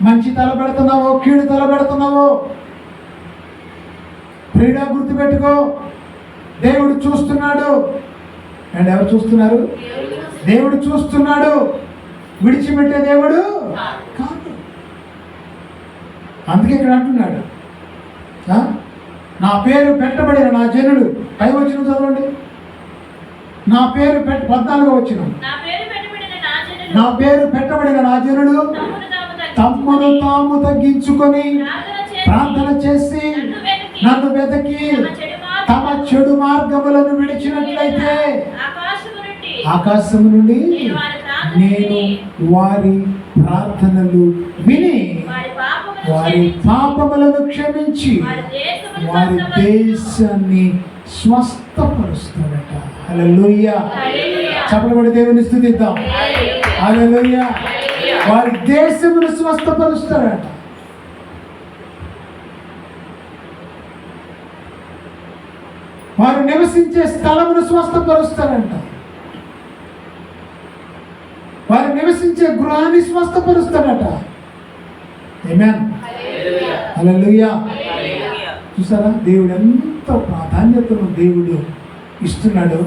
మంచి తలబెడుతున్నావో కీడు తలబెడుతున్నావో? ప్రియుడా, గుర్తుపెట్టుకో, దేవుడు చూస్తున్నాడు. అండ్ ఎవరు చూస్తున్నారు? దేవుడు చూస్తున్నాడు. విడిచిపెట్టే దేవుడు కాదు. అందుకే ఇక్కడ అంటున్నాడు, నా పేరు పెట్టబడిన నా జనుడు. పై వచ్చిన చదవండి. నా పేరు 14వ వచనం. నా పేరు పెట్టబడిన నా జనుడు తమ్మును తాము తగ్గించుకొని ప్రార్థన చేసి నన్ను వెతకి తమ చెడు మార్గములను విడిచినట్లయితే ఆకాశము నుండి నేను వారి ప్రార్థనలు విని వారి పాపములను క్షమించి వారి దేశాన్ని స్వస్థపరుస్తాడట. హల్లెలూయా. చప్పటి దేవుని స్తుతిద్దాం. హల్లెలూయా. వారి దేశమును స్వస్థపరుస్తాడట. వారు నివసించే స్థలమును స్వస్థపరుస్తారంట. వారు నివసించే గృహాన్ని స్వస్థపరుస్తాడట. ఆమేన్. హల్లెలూయా. చూసారా, దేవుడు ఎంత ప్రాధాన్యతను దేవుడు ఇస్తున్నాడో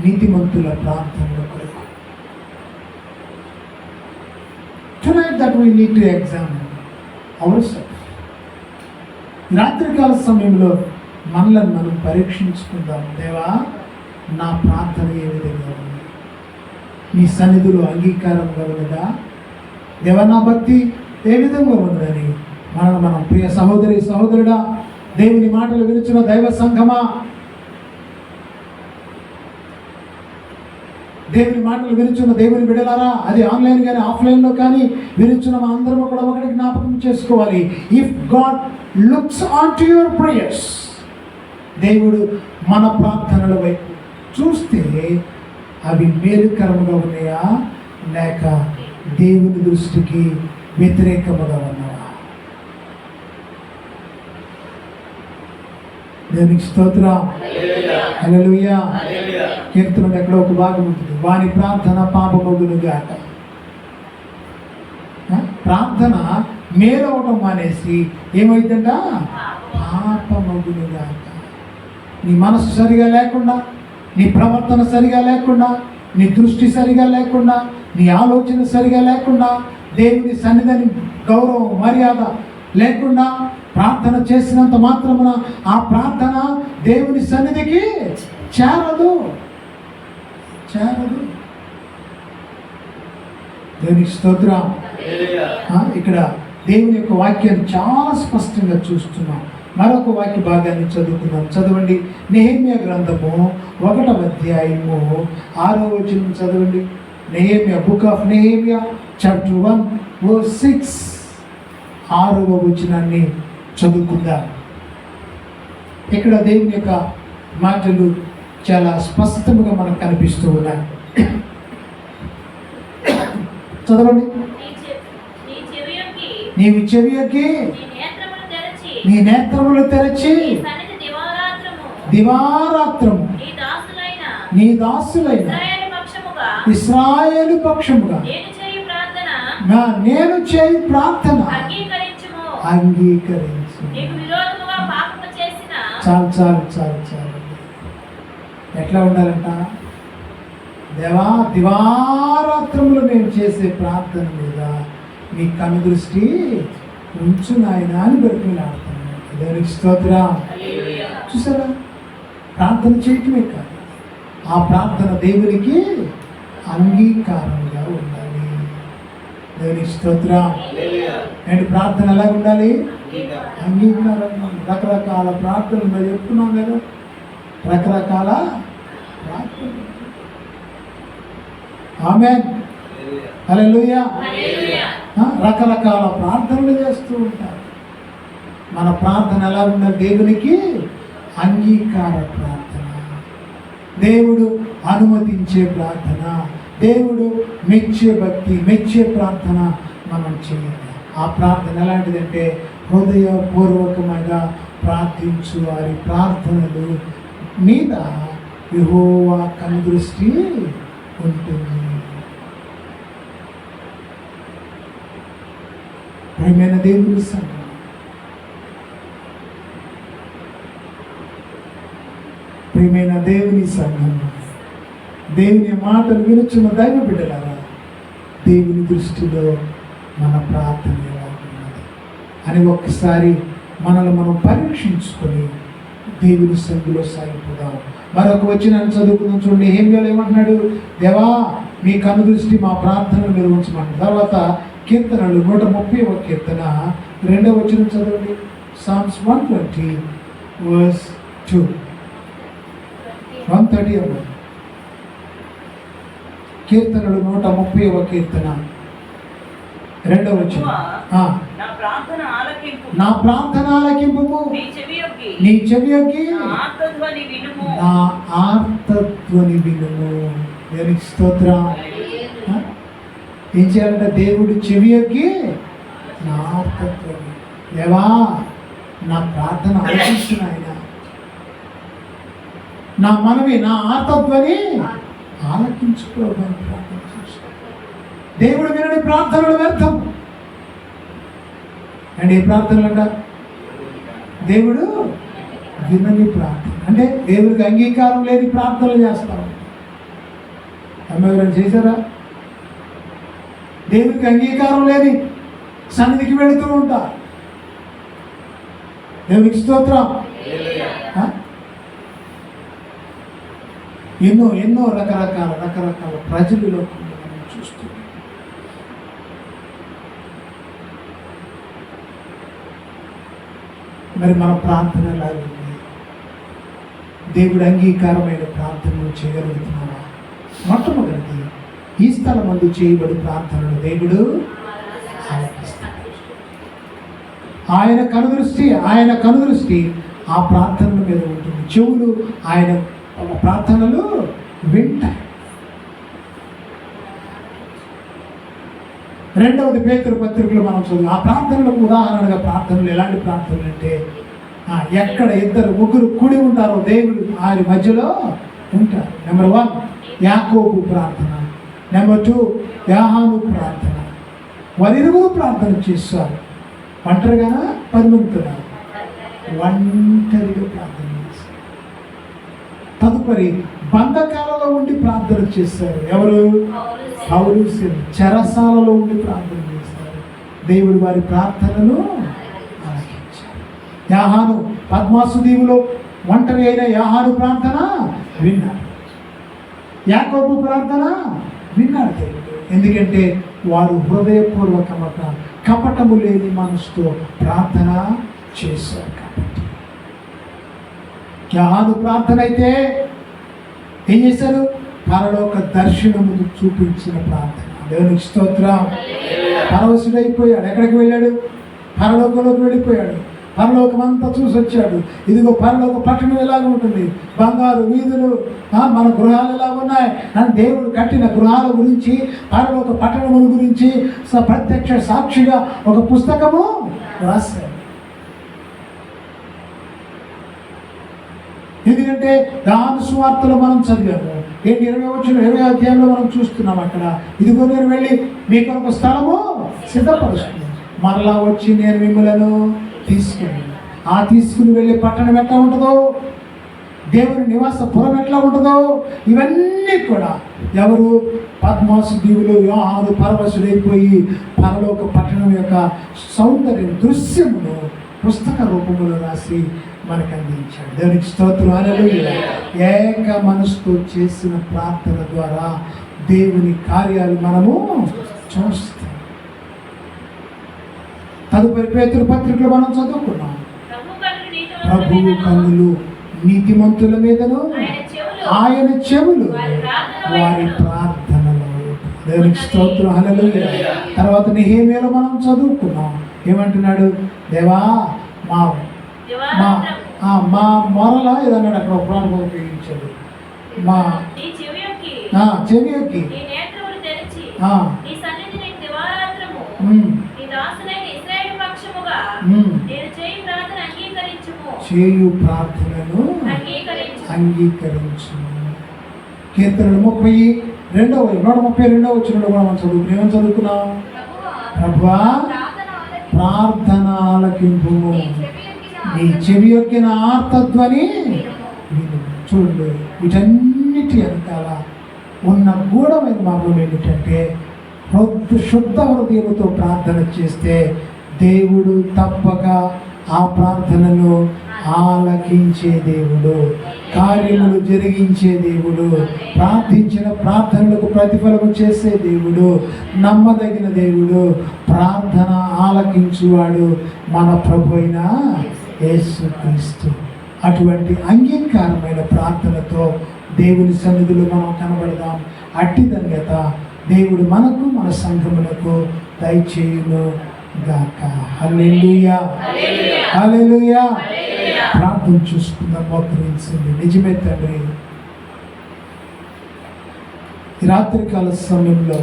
నీతిమంతుల ప్రార్థనల కొరకు. Tonight that we need to examine ourselves. రాత్రికాల సమయంలో మనల్ని మనం పరీక్షించుకుందాం. దేవా, నా ప్రార్థన ఏ విధంగా ఉంది? నీ సన్నిధిలో అంగీకారంగా ఉన్నదా? దేవా, నా భక్తి ఏ విధంగా ఉన్నదని మనం ప్రియ సహోదరి సహోదరుడా దేవుని మాటలు వినుచున్న దైవ సంఘమా, దేవుని మాటలు వినుచున్న దేవుని బిడ్డలారా, అది ఆన్లైన్ కానీ ఆఫ్లైన్లో కానీ వినుచున్న మా అందరం కూడా ఒకటి జ్ఞాపకం చేసుకోవాలి. If God looks on to your prayers, దేవుడు మన ప్రార్థనల వైపు చూస్తే అవి మేలుకరముగా ఉన్నాయా లేక దేవుని దృష్టికి వ్యతిరేకముగా ఉన్నాయా? దేవునికి స్తోత్రం. హల్లెలూయా. కీర్తనలో ఎక్కడో ఒక భాగం ఉంటుంది, వాని ప్రార్థన పాపమగునుగాక. ప్రార్థన మేలవటం మానేసి ఏమైందంట? పాపమగునుగాక. నీ మనసు సరిగా లేకుండా, నీ ప్రవర్తన సరిగా లేకుండా, నీ దృష్టి సరిగా లేకుండా, నీ ఆలోచన సరిగా లేకుండా, దేవుని సన్నిధిని గౌరవం మర్యాద లేకుండా ప్రార్థన చేసినంత మాత్రమున ఆ ప్రార్థన దేవుని సన్నిధికి చేరదు. దేవునికి స్తోత్రం. ఇక్కడ దేవుని యొక్క వాక్యాన్ని చాలా స్పష్టంగా చూస్తున్నాం. మరొక వాక్య భాగాన్ని చదువుతున్నాం. చదవండి. నెహెమ్యా గ్రంథము 1వ అధ్యాయము 6వ వచనం చదవండి. Nehemiah, book of Nehemiah chapter 1 verse 6, 6వ వచనాన్ని చదువుకుందాం. ఇక్కడ దేవుని యొక్క మాటలు చాలా స్పష్టంగా మనకు కనిపిస్తూ ఉన్నాయి. చదవండి. నీవు చెవియొగ్గి నీ నేత్రములు తెరచి దివారాత్రము నీ దాసులైన ఇశ్రాయేలు పక్షముగా నేను చేయి ప్రార్థన అంగీకరించు. చాలు. ఎట్లా ఉండాలంట? దేవా, దివారాత్రములు నేను చేసే ప్రార్థన మీద నీ కను దృష్టి ఉంచు నాయన అని బతిలాడుతున్నాను. దేవునికి స్తోత్రం. చూసారా, ప్రార్థన చేయటమే కాదు, ఆ ప్రార్థన దేవునికి అంగీకారంగా ఉండాలి. దేవునికి స్తోత్రం. అండ్ ప్రార్థన ఎలా ఉండాలి? అంగీకారంగా. రకరకాల ప్రార్థనలు మేము చెప్తున్నాం కదా, రకరకాల ప్రార్థన. ఆమేన్, హల్లెలూయా. రకరకాల ప్రార్థనలు చేస్తూ ఉంటారు. మన ప్రార్థన ఎలా ఉండాలి? దేవునికి అంగీకార ప్రార్థన, దేవుడు అనుమతించే ప్రార్థన, దేవుడు మెచ్చే భక్తి, మెచ్చే ప్రార్థన మనం చేయాలి. ఆ ప్రార్థన ఎలాంటిదంటే హృదయపూర్వకమైన ప్రార్థించు వారి ప్రార్థనలు మీద యెహోవా కనుదృష్టి ఉంటుంది. ప్రియమైన దేవుని సంఘం, ప్రియమైన దేవుని సంఘం, దేవుని మాటలు వినుచున్న దైవ బిడ్డలారా, దేవుని దృష్టిలో మన ప్రార్థన ఎలా ఉన్నది అని ఒక్కసారి మనల్ని మనం పరీక్షించుకొని దేవుని సంధిలో సాగిపోదాం. మరొక వచనాన్ని చదువుకుందాం. చూడండి, ఏమంటున్నాడు? దేవా, మీ కను దృష్టి మా ప్రార్థన మీద ఉంచమంటాడు. తర్వాత కీర్తనలు 130వ కీర్తన 2వ వచనం చదవండి. Psalms 120 verse 2, 130. కీర్తనలు 130వ కీర్తన 2వ వచనం. నా ప్రార్థన ఆలకింపు, నీ చెవియొగ్గి నా ఆర్తధ్వని వినుము. దేవునికి స్తోత్రం. ఏం చేయాలంటే దేవుడు చెవియొగ్గి నా ఆర్తధ్వని. దేవా, నా ప్రార్థన ఆలకించు నాయన, నా మనవి, నా ఆర్తధ్వని ఆలకించుకోవడం ప్రార్థన చేస్తాను. దేవుడు వినని ప్రార్థనలు వ్యర్థం. అండ్ ఏ ప్రార్థనలు అంట? దేవుడు వినని ప్రార్థన అంటే దేవుడికి అంగీకారం లేని ప్రార్థనలు చేస్తాం. ఎవరైనా చేశారా? దేవుడికి అంగీకారం లేని సన్నిధికి వెళుతూ ఉంటారు. దేవునికి స్తోత్రం. ఎన్నో రకరకాల ప్రజలలో మనం చూస్తున్నాం. మరి మన ప్రార్థన ఎలాగ ఉంది? దేవుడు అంగీకారమైన ప్రార్థనలు చేయగలుగుతున్నావా? మొట్టమొదటిది, ఈ స్థలం మందు చేయబడి ప్రార్థనలు దేవుడు ఆలకిస్తాడు. ఆయన కనుదృష్టి ఆ ప్రార్థనల మీద ఉంటుంది. చెవులు ఆయన ప్రార్థనలు వింటాయి. రెండవది, పేతురు పత్రికలు మనం చదువు. ఆ ప్రార్థనలకు ఉదాహరణగా ప్రార్థనలు ఎలాంటి ప్రార్థనలు అంటే, ఎక్కడ 2-3 కూడి ఉంటారో దేవుడు వారి మధ్యలో ఉంటారు. నెంబర్ 1 యాకోబు ప్రార్థన, నెంబర్ 2 యోహాను ప్రార్థన. వారిరువురు ప్రార్థన చేస్తారు. ఒంటరిగా 10 మంది ఒంటరిగా ప్రార్థన చేస్తారు. తదుపరి బంధకాలలో ఉండి ప్రార్థన చేస్తారు. ఎవరు? పౌలు. చెరసాలలో ఉండి ప్రార్థన చేస్తారు. దేవుడు వారి ప్రార్థనను ఆలకించారు. యోహాను పద్మాసు దీవులో ఒంటరి అయిన యోహాను ప్రార్థన విన్నాడు. యాకోబు ప్రార్థన విన్నాడు దేవుడు. ఎందుకంటే వారు హృదయపూర్వకమైన కపటము లేని మనసుతో ప్రార్థన చేశారు కాబట్టి. యోహాను ప్రార్థన అయితే ఏం చేశారు? పరలోక దర్శనము చూపించిన ప్రార్థన. దేవునికి స్తోత్రం. పరవశుడైపోయాడు. ఎక్కడికి వెళ్ళాడు? పరలోకంలోకి వెళ్ళిపోయాడు. పరలోకం అంతా చూసి వచ్చాడు. ఇదిగో పరలోక పట్టణం ఎలాగ ఉంటుంది, బంగారు వీధులు, మన గృహాలు ఎలా ఉన్నాయి అని దేవుడు కట్టిన గృహాల గురించి, పరలోక పట్టణముల గురించి ప్రత్యక్ష సాక్షిగా ఒక పుస్తకము రాశాడు. ఎందుకంటే యోహాను సువార్తలో మనం చదివాము. 20 అధ్యాయంలో మనం చూస్తున్నాం. అక్కడ ఇదిగో నేను వెళ్ళి మీ కొరకు స్థలము సిద్ధపరుస్తున్నాను, మరలా వచ్చి నేను మిమ్మలను తీసుకుని వెళ్ళే పట్టణం ఎట్లా ఉంటుందో, దేవుని నివాస పురం ఎట్లా ఉంటుందో, ఇవన్నీ కూడా ఎవరు? పద్మాసు దీవులు యోహాను పరవశుడైపోయి పరలోక పట్టణం యొక్క సౌందర్యం దృశ్యమును పుస్తక రూపంలో రాసి మనకు అందించాడు. దేవునికి స్తోత్రం. హల్లెలూయా. ఏక మనసుతో చేసిన ప్రార్థన ద్వారా దేవుని కార్యాలు మనము చూస్తాం. తదుపరి పేతురు పత్రికలు మనం చదువుకున్నాం. ప్రభువు కన్నులు నీతిమంతుల మీదను, ఆయన చెవులు వారి ప్రార్థనలు. దేవునికి స్తోత్రం. హల్లెలూయా. తర్వాత నెహెమీయాలో మనం చదువుకున్నాం. ఏమంటున్నాడు? దేవా మా మొరల ఏదన్నాడు అక్కడ ఒక ప్రాణం ఉపయోగించాడు. మా చెవి యొక్కి చేయు ప్రార్థనను అంగీకరించు. కీర్తనలు 132 వచ్చిన మనం చదువుకున్నాం. ఏమని చదువుకున్నాం? ప్రభువా ప్రార్థన ఆలకింపు, నీ చెవి యొక్కిన ఆర్తధ్వని విను. చూడండి, వీటన్నిటి వెనకాల ఉన్న గూఢమైన మార్గం ఏమిటంటే, శుద్ధ హృదయముతో ప్రార్థన చేస్తే దేవుడు తప్పక ఆ ప్రార్థనను ఆలకించే దేవుడు, కార్యములు జరిగించే దేవుడు, ప్రార్థించిన ప్రార్థనలకు ప్రతిఫలము చేసే దేవుడు, నమ్మదగిన దేవుడు, ప్రార్థన ఆలకించువాడు మన ప్రభు అయిన యేసుక్రీస్తు. అటువంటి అంగీకారమైన ప్రార్థనతో దేవుని సన్నిధిలో మనం కనబడదాం. అట్టి ధన్యత దేవుడు మనకు, మన సంఘములకు దయచేయును గాక. హల్లెలూయా, హల్లెలూయా. ప్రార్థన చూసుకుందాం. మోకరించండి. నిజమే తండ్రి, ఈ రాత్రికాల సమయంలో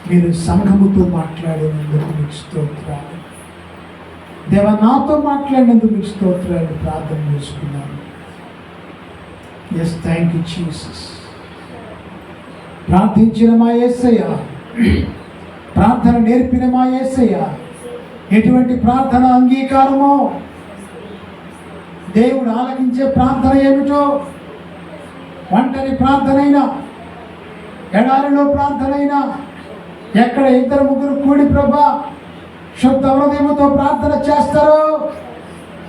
మీరు సంఘముతో మాట్లాడినందుకు మీకు స్తోత్రాలు. దేవా, నాతో మాట్లాడినందుకు మీకు స్తోత్రాలు. ప్రార్థన చేసుకున్నాను. Yes, thank you Jesus. ప్రార్థించిన మా యేసయ్య, ప్రార్థన నేర్పిన మా యేసయ్య, ఎటువంటి ప్రార్థన అంగీకారమో, దేవుడు ఆలకించే ప్రార్థన ఏమిటో, ఒంటరి ప్రార్థనైనా, ఎడారిలో ప్రార్థనైనా, ఎక్కడ 2-3 కూడి ప్రభా శుద్ధ హృదయముతో ప్రార్థన చేస్తారో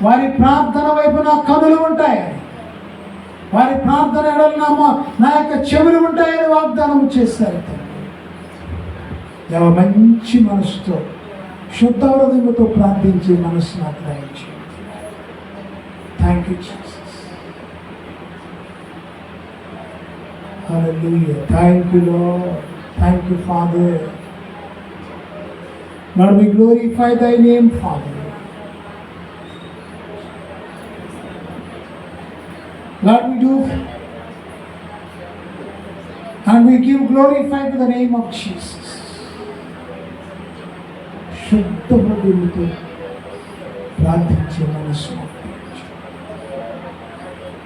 వారి ప్రార్థన వైపు నా కనులు ఉంటాయి, వారి ప్రార్థన ఎడలు నా యొక్క చెవులు ఉంటాయని వాగ్దానం చేస్తారు. మంచి మనసుతో శుద్ధ హృదయముతో ప్రార్థించి మనసు నాకు దయచేయండి. Thank you Jesus. Hallelujah. Thank you lord. Thank you father. Lord, we glorify thy name, Father. Lord, we do and we give glorify to the name of Jesus. శుద్ధ హృదయముతో ప్రార్థించే మనసు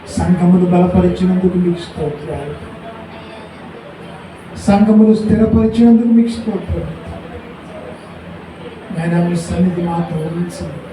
సంఘమును బలపరిచినందుకు మీకు స్తోత్రాలు. సంఘమును స్థిరపరిచినందుకు మీకు స్తోత్రాలు. ఆయన మీ సన్నిధి మాత్రం ఉంచండి.